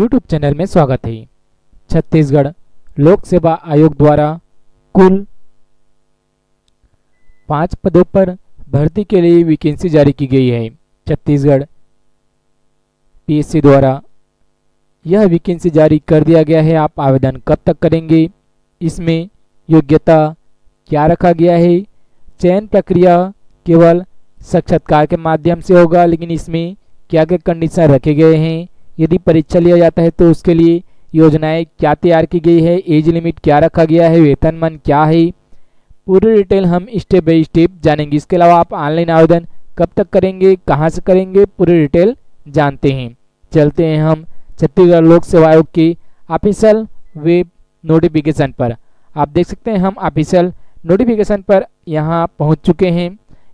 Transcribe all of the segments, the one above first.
YouTube channel में स्वागत है। छत्तीसगढ़ लोक सेवा आयोग द्वारा कुल 5 पदों पर भर्ती के लिए वैकेंसी जारी की गई है। छत्तीसगढ़ पीएससी द्वारा यह वैकेंसी जारी कर दिया गया है। आप आवेदन कब तक करेंगे, इसमें योग्यता क्या रखा गया है, चयन प्रक्रिया केवल साक्षात्कार के माध्यम से होगा, लेकिन इसमें क्या क्या कंडीशन रखे गए हैं, यदि परीक्षा लिया जाता है तो उसके लिए योजनाएं क्या तैयार की गई है, एज लिमिट क्या रखा गया है, वेतनमान क्या है, पूरी डिटेल हम स्टेप बाय स्टेप जानेंगे। इसके अलावा आप ऑनलाइन आवेदन कब तक करेंगे, कहां से करेंगे, पूरी डिटेल जानते हैं। चलते हैं हम छत्तीसगढ़ लोक सेवा आयोग की ऑफिशियल वेब नोटिफिकेशन पर। आप देख सकते हैं हम ऑफिशियल नोटिफिकेशन पर यहाँ पहुँच चुके हैं।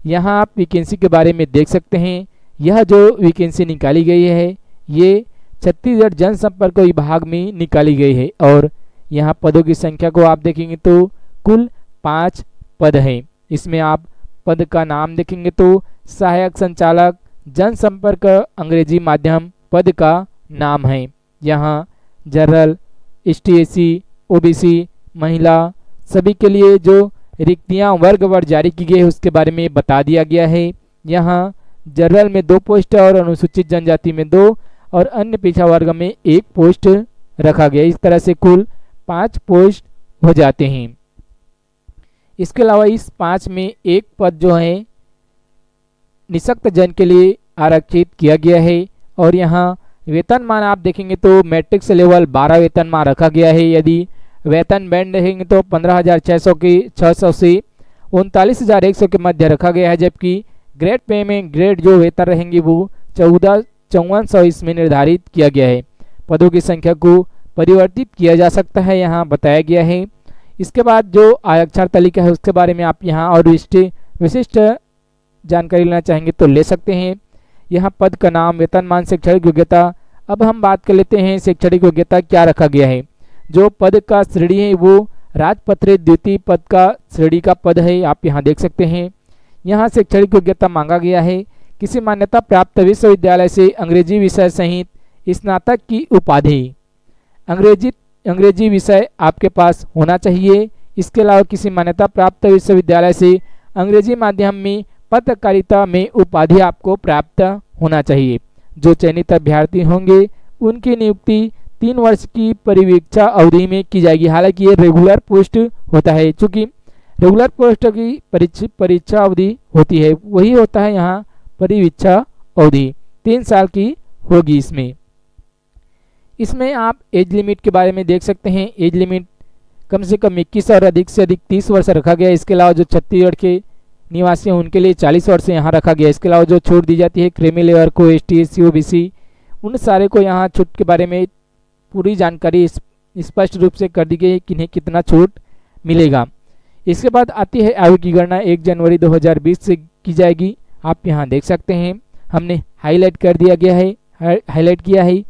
यहाँ आप वैकेंसी के बारे में देख सकते हैं। यह जो वैकेंसी निकाली गई है ये छत्तीसगढ़ जनसंपर्क विभाग में निकाली गई है और यहाँ पदों की संख्या को आप देखेंगे तो कुल 5 पद हैं। इसमें आप पद का नाम देखेंगे तो सहायक संचालक जनसंपर्क अंग्रेजी माध्यम पद का नाम है। यहाँ जनरल, ST/SC, OBC, महिला सभी के लिए जो रिक्तियाँ वर्गवार जारी की गई है उसके बारे में बता दिया गया है। यहाँ जनरल में 2 पोस्ट और अनुसूचित जनजाति में 2 और अन्य पिछड़ा वर्ग में 1 पोस्ट रखा गया। इस तरह से कुल 5 पोस्ट हो जाते हैं। इसके अलावा इस 5 में 1 पद जो है निःशक्त जन के लिए आरक्षित किया गया है। और यहाँ वेतनमान आप देखेंगे तो मैट्रिक से लेवल 12 वेतनमान रखा गया है। यदि वेतन बैंड देखेंगे तो 15,600 से 39,100 के मध्य रखा गया है, जबकि ग्रेड पे में ग्रेड जो वेतन रहेंगे वो 14,5400 इसमें निर्धारित किया गया है। पदों की संख्या को परिवर्तित किया जा सकता है, यहाँ बताया गया है। इसके बाद जो आरक्षण तालिका है उसके बारे में आप यहाँ और विशिष्ट जानकारी लेना चाहेंगे तो ले सकते हैं। यहाँ पद का नाम, वेतनमान, शैक्षणिक योग्यता। अब हम बात कर लेते हैं शैक्षणिक योग्यता क्या रखा गया है। जो पद का श्रेणी है वो राजपत्रित द्वितीय पद का श्रेणी का पद है, आप यहाँ देख सकते हैं। यहाँ शैक्षणिक योग्यता मांगा गया है किसी मान्यता प्राप्त विश्वविद्यालय से अंग्रेजी विषय सहित स्नातक की उपाधि। अंग्रेजी विषय आपके पास होना चाहिए। इसके अलावा किसी मान्यता प्राप्त विश्वविद्यालय से अंग्रेजी माध्यम में पत्रकारिता में उपाधि आपको प्राप्त होना चाहिए। जो चयनित अभ्यर्थी होंगे उनकी नियुक्ति 3 वर्ष की परिवीक्षा अवधि में की जाएगी। हालांकि ये रेगुलर पोस्ट होता है, चूंकि रेगुलर पोस्ट की परीक्षा अवधि होती है वही होता है यहाँ परिवीक्षा अवधि 3 साल की होगी। इसमें आप एज लिमिट के बारे में देख सकते हैं। एज लिमिट कम से कम 21 और अधिक से अधिक 30 वर्ष रखा गया है। इसके अलावा जो छत्तीसगढ़ के निवासी हैं उनके लिए 40 वर्ष यहाँ रखा गया है। इसके अलावा जो छूट दी जाती है क्रीमी लेयर को, ST/SC, OBC उन सारे को यहाँ छूट के बारे में पूरी जानकारी स्पष्ट रूप से कर दी गई है कि इन्हें कितना छूट मिलेगा। इसके बाद आती है आयु की गणना 1 जनवरी 2020 से की जाएगी। आप यहाँ देख सकते हैं हमने हाईलाइट कर दिया गया है, हाईलाइट किया है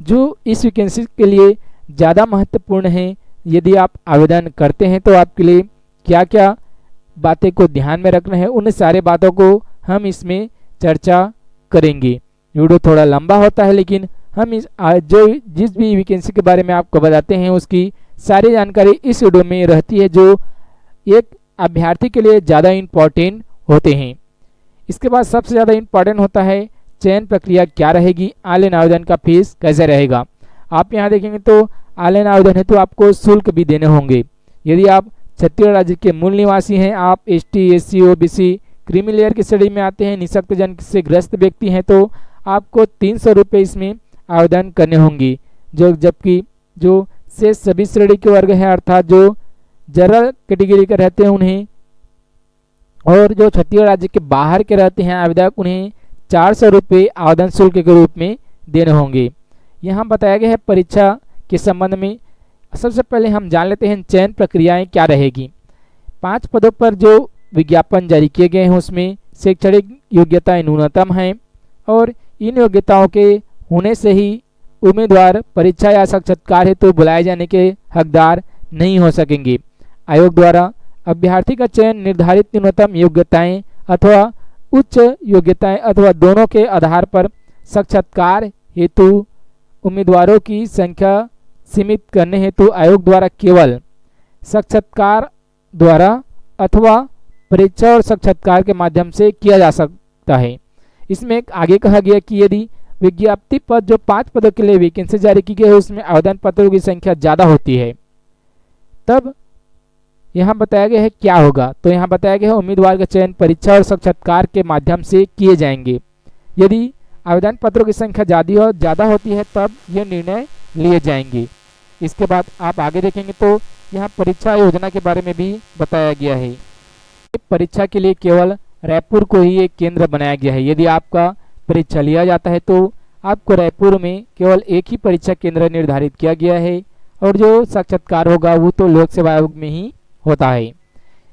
जो इस वैकेंसी के लिए ज़्यादा महत्वपूर्ण है। यदि आप आवेदन करते हैं तो आपके लिए क्या क्या बातें को ध्यान में रखना है, उन सारे बातों को हम इसमें चर्चा करेंगे। वीडियो थोड़ा लंबा होता है लेकिन हम जिस भी वैकेंसी के बारे में आपको बताते हैं उसकी सारी जानकारी इस वीडियो में रहती है जो एक अभ्यर्थी के लिए ज़्यादा इम्पोर्टेंट होते हैं। इसके बाद सबसे ज़्यादा इम्पोर्टेंट होता है चयन प्रक्रिया क्या रहेगी, ऑनलाइन आवेदन का फीस कैसे रहेगा। आप यहाँ देखेंगे तो ऑनलाइन आवेदन है तो आपको शुल्क भी देने होंगे। यदि आप छत्तीसगढ़ राज्य के मूल निवासी हैं, आप ST/SC, OBC, क्रीमी लेयर की श्रेणी में आते हैं, निःशक्त जन से ग्रस्त व्यक्ति हैं तो आपको 300 रुपये इसमें आवेदन करने होंगे। जबकि जो शेष सभी श्रेणी के वर्ग हैं अर्थात जो जनरल कैटेगरी के रहते हैं उन्हें और जो छत्तीसगढ़ राज्य के बाहर के रहते हैं आवेदक उन्हें 400 रुपये आवेदन शुल्क के रूप में देने होंगे। यहाँ बताया गया है परीक्षा के संबंध में। सबसे पहले हम जान लेते हैं चयन प्रक्रियाएं क्या रहेगी। 5 पदों पर जो विज्ञापन जारी किए गए हैं उसमें शैक्षणिक योग्यताएं न्यूनतम हैं और इन योग्यताओं के होने से ही उम्मीदवार परीक्षा या साक्षात्कार हेतु बुलाए जाने के हकदार नहीं हो सकेंगे। आयोग द्वारा अभ्यर्थी का चयन निर्धारित न्यूनतम योग्यताएं अथवा उच्च योग्यताएं अथवा दोनों के आधार पर साक्षात्कार हेतु उम्मीदवारों की संख्या सीमित करने हेतु आयोग द्वारा केवल साक्षात्कार द्वारा अथवा परीक्षा और साक्षात्कार के माध्यम से किया जा सकता है। इसमें आगे कहा गया कि यदि विज्ञप्ति पद जो 5 पदों के लिए वैकेंसी जारी की गई है उसमें आवेदन पत्रों की संख्या ज़्यादा होती है, तब यहाँ बताया गया है क्या होगा। तो यहाँ बताया गया है उम्मीदवार का चयन परीक्षा और साक्षात्कार के माध्यम से किए जाएंगे। यदि आवेदन पत्रों की संख्या ज़्यादा होती है तब ये निर्णय लिए जाएंगे। इसके बाद आप आगे देखेंगे तो यहाँ परीक्षा योजना के बारे में भी बताया गया है। परीक्षा के लिए केवल रायपुर को ही एक केंद्र बनाया गया है। यदि आपका परीक्षा लिया जाता है तो आपको रायपुर में केवल एक ही परीक्षा केंद्र निर्धारित किया गया है और जो साक्षात्कार होगा वो तो लोक सेवा आयोग में ही होता है।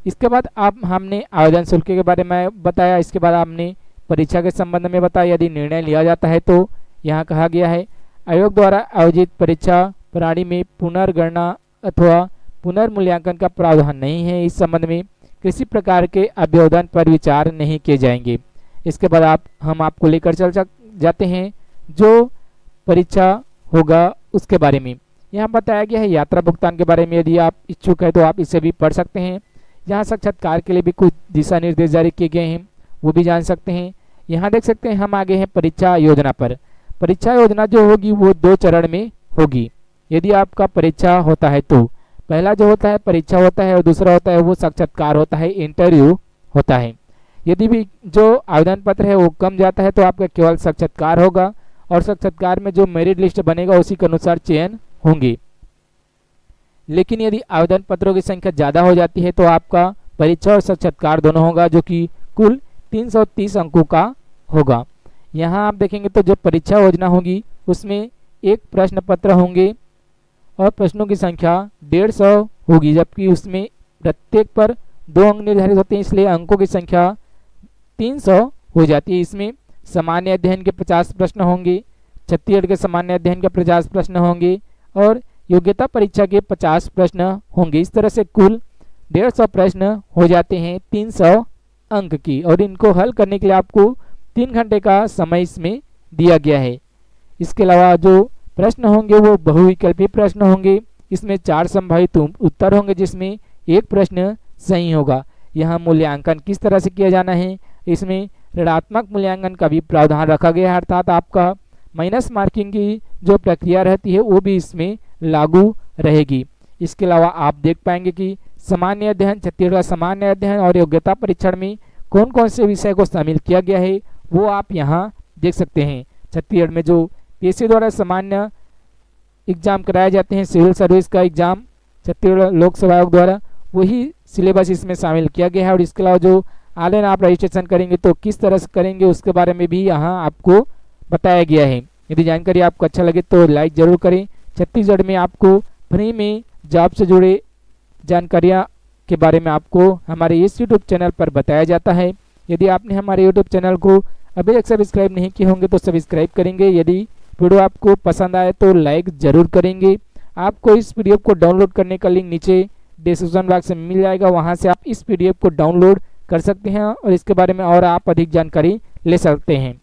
इसके बाद आप हमने आवेदन शुल्क के बारे में बताया। इसके बाद हमने परीक्षा के संबंध में बताया। यदि निर्णय लिया जाता है तो यहाँ कहा गया है आयोग द्वारा आयोजित परीक्षा प्रणाली में पुनर्गणना अथवा पुनर्मूल्यांकन का प्रावधान नहीं है। इस संबंध में किसी प्रकार के अभ्युदन पर विचार नहीं किए जाएंगे। इसके बाद हम आपको लेकर चल जाते हैं जो परीक्षा होगा उसके बारे में। यहाँ बताया गया है यात्रा भुगतान के बारे में। यदि आप इच्छुक है तो आप इसे भी पढ़ सकते हैं। यहाँ साक्षात्कार के लिए भी कुछ दिशा निर्देश जारी किए गए हैं, वो भी जान सकते हैं। यहाँ देख सकते हैं हम आगे हैं परीक्षा योजना पर। परीक्षा योजना जो होगी वो 2 चरण में होगी। यदि आपका परीक्षा होता है तो पहला जो होता है परीक्षा होता है और दूसरा होता है वो साक्षात्कार होता है, इंटरव्यू होता है। यदि भी जो आवेदन पत्र है वो कम जाता है तो आपका केवल साक्षात्कार होगा और साक्षात्कार में जो मेरिट लिस्ट बनेगा उसी के अनुसार चयन होंगे। लेकिन यदि आवेदन पत्रों की संख्या ज़्यादा हो जाती है तो आपका परीक्षा और साक्षात्कार दोनों होगा जो कि कुल 330 अंकों का होगा। यहाँ आप देखेंगे तो जो परीक्षा योजना होगी उसमें एक प्रश्न पत्र होंगे और प्रश्नों की संख्या 150 होगी, जबकि उसमें प्रत्येक पर 2 अंक निर्धारित होते हैं, इसलिए अंकों की संख्या 300 हो जाती है। इसमें सामान्य अध्ययन के 50 प्रश्न होंगे, छत्तीसगढ़ के सामान्य अध्ययन के 50 प्रश्न होंगे और योग्यता परीक्षा के 50 प्रश्न होंगे। इस तरह से कुल 150 प्रश्न हो जाते हैं 300 अंक की, और इनको हल करने के लिए आपको 3 घंटे का समय इसमें दिया गया है। इसके अलावा जो प्रश्न होंगे वो बहुविकल्पी प्रश्न होंगे। इसमें 4 संभावित उत्तर होंगे जिसमें एक प्रश्न सही होगा। यहाँ मूल्यांकन किस तरह से किया जाना है, इसमें ऋणात्मक मूल्यांकन का भी प्रावधान रखा गया है, अर्थात आपका माइनस मार्किंग की जो प्रक्रिया रहती है वो भी इसमें लागू रहेगी। इसके अलावा आप देख पाएंगे कि सामान्य अध्ययन, छत्तीसगढ़ सामान्य अध्ययन और योग्यता परीक्षण में कौन कौन से विषय को शामिल किया गया है वो आप यहाँ देख सकते हैं। छत्तीसगढ़ में जो पीएससी द्वारा सामान्य एग्जाम कराए जाते हैं, सिविल सर्विस का एग्जाम छत्तीसगढ़ लोक सेवा आयोग द्वारा, वही सिलेबस इसमें शामिल किया गया है। और इसके अलावा जो ऑनलाइन आप रजिस्ट्रेशन करेंगे तो किस तरह से करेंगे उसके बारे में भी यहाँ आपको बताया गया है। यदि जानकारी आपको अच्छा लगे तो लाइक जरूर करें। छत्तीसगढ़ में आपको फ्री में जॉब से जुड़े जानकारियाँ के बारे में आपको हमारे इस यूट्यूब चैनल पर बताया जाता है। यदि आपने हमारे यूट्यूब चैनल को अभी तक सब्सक्राइब नहीं किए होंगे तो सब्सक्राइब करेंगे। यदि वीडियो आपको पसंद आए तो लाइक ज़रूर करेंगे। आपको इस पीडीएफ को डाउनलोड करने का लिंक नीचे डिस्क्रिप्शन बॉक्स में मिल जाएगा, वहां से आप इस पीडीएफ को डाउनलोड कर सकते हैं और इसके बारे में और आप अधिक जानकारी ले सकते हैं।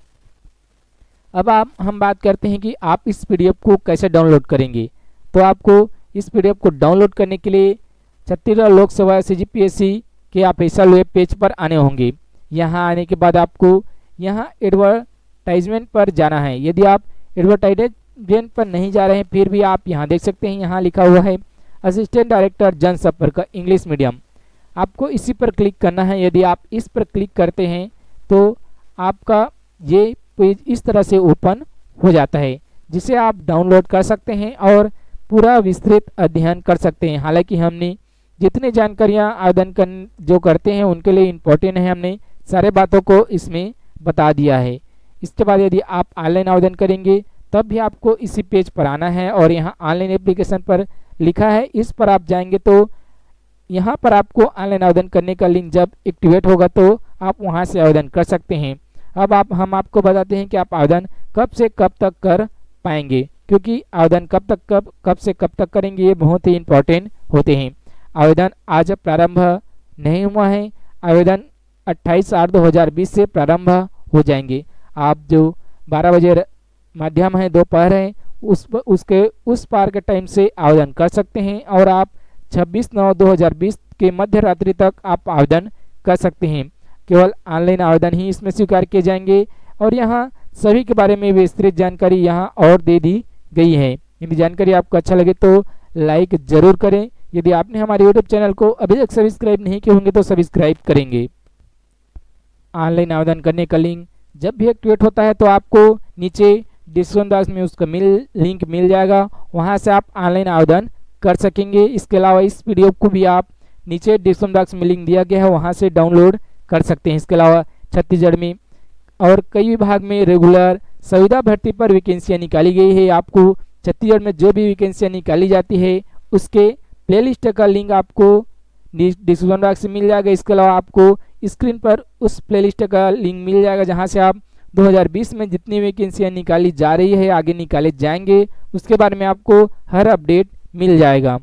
अब हम बात करते हैं कि आप इस पीडीएफ को कैसे डाउनलोड करेंगे। तो आपको इस पीडीएफ को डाउनलोड करने के लिए छत्तीसगढ़ लोक सेवा सीजीपीएससी के ऑफिशियल वेब पेज पर आने होंगे। यहाँ आने के बाद आपको यहाँ एडवर्टाइजमेंट पर जाना है। यदि आप एडवर्टाइजमेंट पर नहीं जा रहे हैं फिर भी आप यहाँ देख सकते हैं, यहाँ लिखा हुआ है असिस्टेंट डायरेक्टर जनसंपर्क इंग्लिश मीडियम। आपको इसी पर क्लिक करना है। यदि आप इस पर क्लिक करते हैं तो आपका ये पेज इस तरह से ओपन हो जाता है, जिसे आप डाउनलोड कर सकते हैं और पूरा विस्तृत अध्ययन कर सकते हैं। हालांकि हमने जितनी जानकारियाँ आवेदन जो करते हैं उनके लिए इम्पोर्टेंट है, हमने सारे बातों को इसमें बता दिया है। इसके बाद यदि आप ऑनलाइन आवेदन करेंगे तब भी आपको इसी पेज पर आना है और यहाँ ऑनलाइन एप्लीकेशन पर लिखा है, इस पर आप जाएंगे तो यहाँ पर आपको ऑनलाइन आवेदन करने का लिंक जब एक्टिवेट होगा तो आप वहाँ से आवेदन कर सकते हैं। अब हम आपको बताते हैं कि आप आवेदन कब से कब तक कर पाएंगे, क्योंकि आवेदन कब से कब तक करेंगे ये बहुत ही इम्पोर्टेंट होते हैं। आवेदन आज प्रारंभ नहीं हुआ है, आवेदन 28/8/2020 से प्रारंभ हो जाएंगे। आप जो 12 बजे माध्यम है दोपहर है उस पार के टाइम से आवेदन कर सकते हैं और आप 26/9/2020 के मध्य रात्रि तक आप आवेदन कर सकते हैं। केवल ऑनलाइन आवेदन ही इसमें स्वीकार किए जाएंगे और यहाँ सभी के बारे में विस्तृत जानकारी यहाँ और दे दी गई है। यदि जानकारी आपको अच्छा लगे तो लाइक जरूर करें। यदि आपने हमारे यूट्यूब चैनल को अभी तक सब्सक्राइब नहीं किए होंगे तो सब्सक्राइब करेंगे। ऑनलाइन आवेदन करने का लिंक जब भी एक्टिवेट होता है तो आपको नीचे डिस्क्रिप्शन बॉक्स में उसका लिंक मिल जाएगा, वहां से आप ऑनलाइन आवेदन कर सकेंगे। इसके अलावा इस पीडीएफ को भी आप नीचे डिस्क्रिप्शन बॉक्स में लिंक दिया गया है, वहां से डाउनलोड कर सकते हैं। इसके अलावा छत्तीसगढ़ में और कई विभाग में रेगुलर संविदा भर्ती पर वैकेंसियाँ निकाली गई है। आपको छत्तीसगढ़ में जो भी वैकेंसियाँ निकाली जाती है उसके प्लेलिस्ट का लिंक आपको डिस्क्रिप्शन बॉक्स में मिल जाएगा। इसके अलावा आपको स्क्रीन पर उस प्लेलिस्ट का लिंक मिल जाएगा जहां से आप 2020 में जितनी वैकेंसियां निकाली जा रही है, आगे निकाले जाएंगे, उसके बारे में आपको हर अपडेट मिल जाएगा।